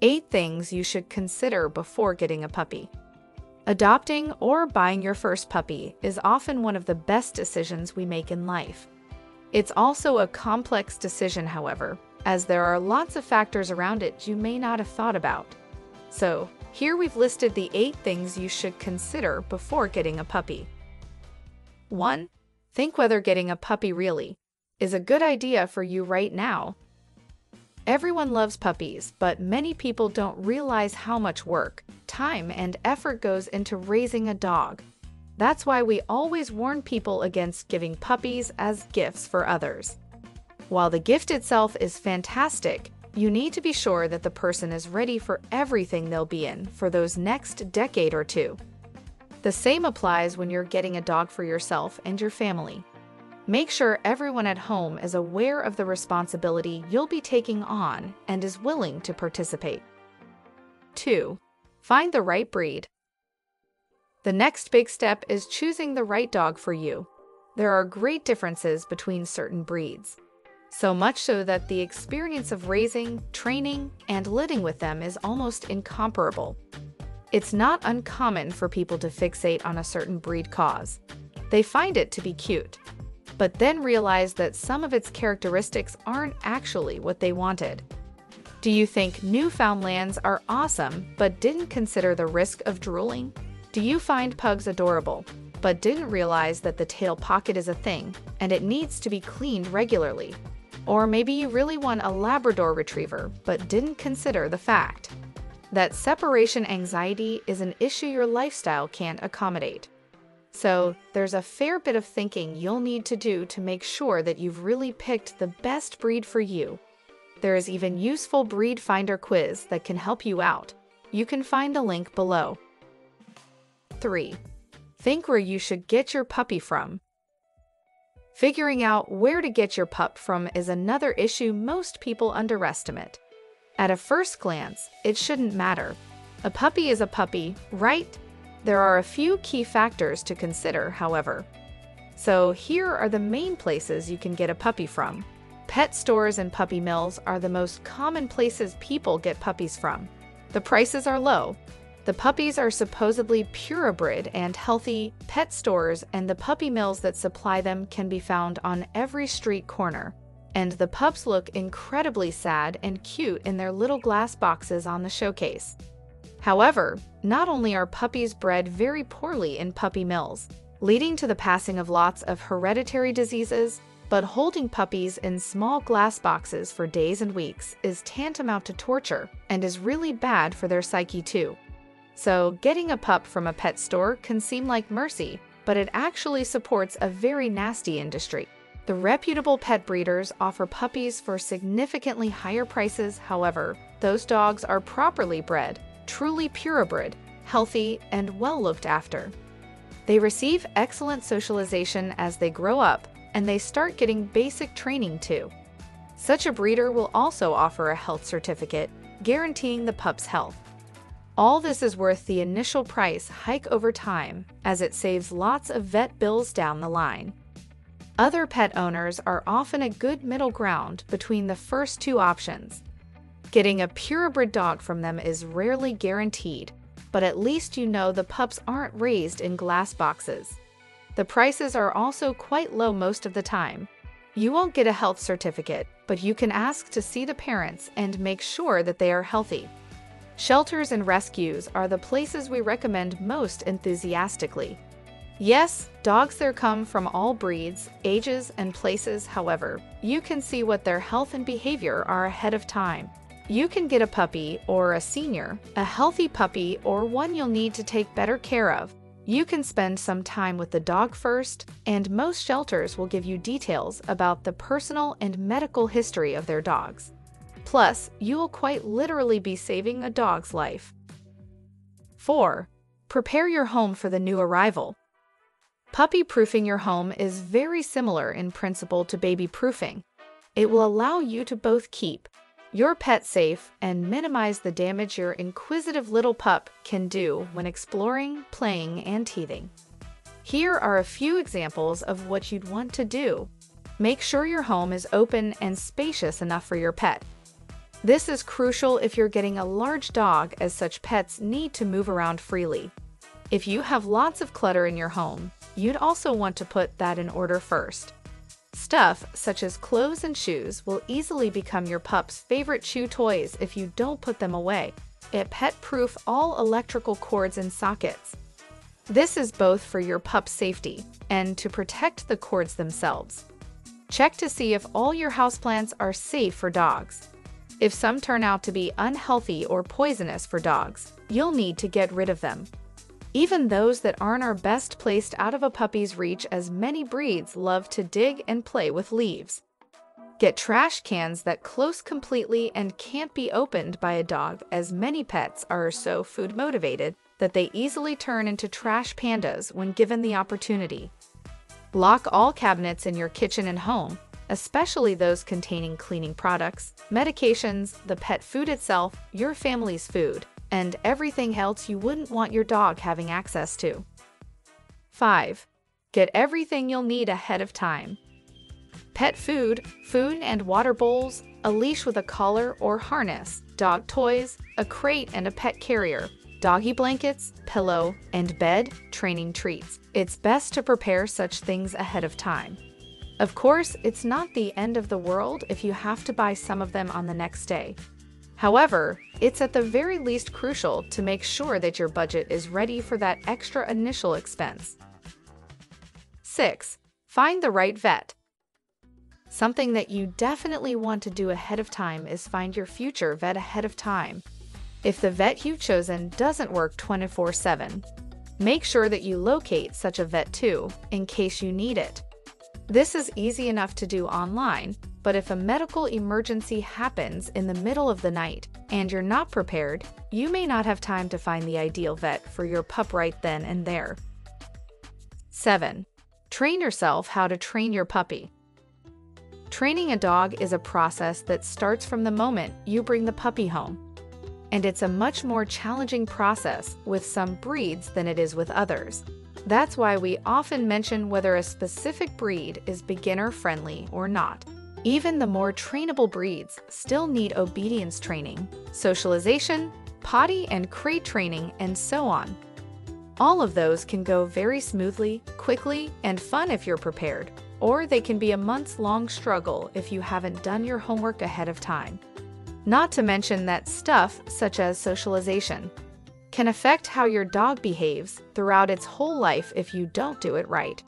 8 things you should consider before getting a puppy. Adopting or buying your first puppy is often one of the best decisions we make in life. It's also a complex decision, however, as there are lots of factors around it you may not have thought about. So, here we've listed the 8 things you should consider before getting a puppy. 1. Think whether getting a puppy really is a good idea for you right now. Everyone loves puppies, but many people don't realize how much work, time, and effort goes into raising a dog. That's why we always warn people against giving puppies as gifts for others. While the gift itself is fantastic, you need to be sure that the person is ready for everything they'll be in for those next decade or two. The same applies when you're getting a dog for yourself and your family. Make sure everyone at home is aware of the responsibility you'll be taking on and is willing to participate. 2. Find the right breed. The next big step is choosing the right dog for you. There are great differences between certain breeds, so much so that the experience of raising, training, and living with them is almost incomparable. It's not uncommon for people to fixate on a certain breed cause. They find it to be cute, but then realize that some of its characteristics aren't actually what they wanted. Do you think Newfoundlands are awesome but didn't consider the risk of drooling? Do you find pugs adorable but didn't realize that the tail pocket is a thing and it needs to be cleaned regularly? Or maybe you really want a Labrador Retriever but didn't consider the fact that separation anxiety is an issue your lifestyle can't accommodate. So, there's a fair bit of thinking you'll need to do to make sure that you've really picked the best breed for you. There is even useful breed finder quiz that can help you out. You can find a link below. 3. Think where you should get your puppy from. Figuring out where to get your pup from is another issue most people underestimate. At a first glance, it shouldn't matter. A puppy is a puppy, right? There are a few key factors to consider, however. So here are the main places you can get a puppy from. Pet stores and puppy mills are the most common places people get puppies from. The prices are low. The puppies are supposedly purebred and healthy. Pet stores and the puppy mills that supply them can be found on every street corner. And the pups look incredibly sad and cute in their little glass boxes on the showcase. However, not only are puppies bred very poorly in puppy mills, leading to the passing of lots of hereditary diseases, but holding puppies in small glass boxes for days and weeks is tantamount to torture and is really bad for their psyche too. So, getting a pup from a pet store can seem like mercy, but it actually supports a very nasty industry. The reputable pet breeders offer puppies for significantly higher prices. However, those dogs are properly bred, truly purebred, healthy, and well looked after. They receive excellent socialization as they grow up, and they start getting basic training too. Such a breeder will also offer a health certificate, guaranteeing the pup's health. All this is worth the initial price hike over time, as it saves lots of vet bills down the line. Other pet owners are often a good middle ground between the first two options. Getting a purebred dog from them is rarely guaranteed, but at least you know the pups aren't raised in glass boxes. The prices are also quite low most of the time. You won't get a health certificate, but you can ask to see the parents and make sure that they are healthy. Shelters and rescues are the places we recommend most enthusiastically. Yes, dogs there come from all breeds, ages, and places. However, you can see what their health and behavior are ahead of time. You can get a puppy or a senior, a healthy puppy, or one you'll need to take better care of. You can spend some time with the dog first, and most shelters will give you details about the personal and medical history of their dogs. Plus, you will quite literally be saving a dog's life. 4. Prepare your home for the new arrival. Puppy-proofing your home is very similar in principle to baby-proofing. It will allow you to both keep your pet safe and minimize the damage your inquisitive little pup can do when exploring, playing, and teething. Here are a few examples of what you'd want to do. Make sure your home is open and spacious enough for your pet. This is crucial if you're getting a large dog, as such pets need to move around freely. If you have lots of clutter in your home, you'd also want to put that in order first. Stuff such as clothes and shoes will easily become your pup's favorite chew toys if you don't put them away. Pet-proof all electrical cords and sockets. This is both for your pup's safety and to protect the cords themselves. Check to see if all your houseplants are safe for dogs. If some turn out to be unhealthy or poisonous for dogs, you'll need to get rid of them. Even those that aren't are best placed out of a puppy's reach, as many breeds love to dig and play with leaves. Get trash cans that close completely and can't be opened by a dog, as many pets are so food motivated that they easily turn into trash pandas when given the opportunity. Lock all cabinets in your kitchen and home, especially those containing cleaning products, medications, the pet food itself, your family's food, and everything else you wouldn't want your dog having access to. 5. Get everything you'll need ahead of time. Pet food and water bowls, a leash with a collar or harness, dog toys, a crate and a pet carrier, doggy blankets, pillow, and bed, training treats. It's best to prepare such things ahead of time. Of course, it's not the end of the world if you have to buy some of them on the next day. However, it's at the very least crucial to make sure that your budget is ready for that extra initial expense. 6. Find the right vet. Something that you definitely want to do ahead of time is find your future vet ahead of time. If the vet you've chosen doesn't work 24/7, make sure that you locate such a vet too, in case you need it. This is easy enough to do online, but if a medical emergency happens in the middle of the night and you're not prepared, you may not have time to find the ideal vet for your pup right then and there. 7. Train yourself how to train your puppy. Training a dog is a process that starts from the moment you bring the puppy home. And it's a much more challenging process with some breeds than it is with others. That's why we often mention whether a specific breed is beginner-friendly or not. Even the more trainable breeds still need obedience training, socialization, potty and crate training, and so on. All of those can go very smoothly, quickly, and fun if you're prepared, or they can be a months-long struggle if you haven't done your homework ahead of time. Not to mention that stuff such as socialization can affect how your dog behaves throughout its whole life if you don't do it right.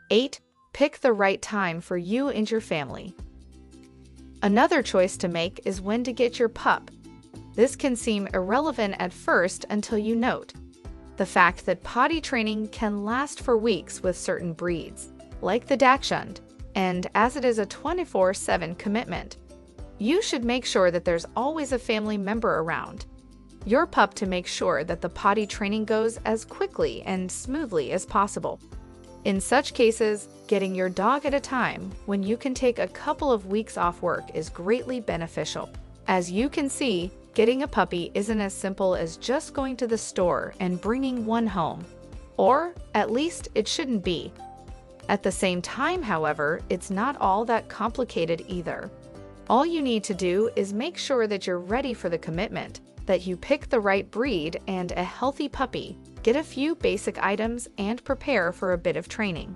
8. Pick the right time for you and your family. Another choice to make is when to get your pup. This can seem irrelevant at first until you note the fact that potty training can last for weeks with certain breeds, like the Dachshund, and as it is a 24/7 commitment, you should make sure that there's always a family member around your pup to make sure that the potty training goes as quickly and smoothly as possible. In such cases, getting your dog at a time when you can take a couple of weeks off work is greatly beneficial. As you can see, getting a puppy isn't as simple as just going to the store and bringing one home. Or, at least, it shouldn't be. At the same time, however, it's not all that complicated either. All you need to do is make sure that you're ready for the commitment, that you pick the right breed and a healthy puppy, get a few basic items, and prepare for a bit of training.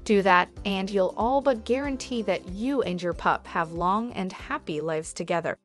Do that, and you'll all but guarantee that you and your pup have long and happy lives together.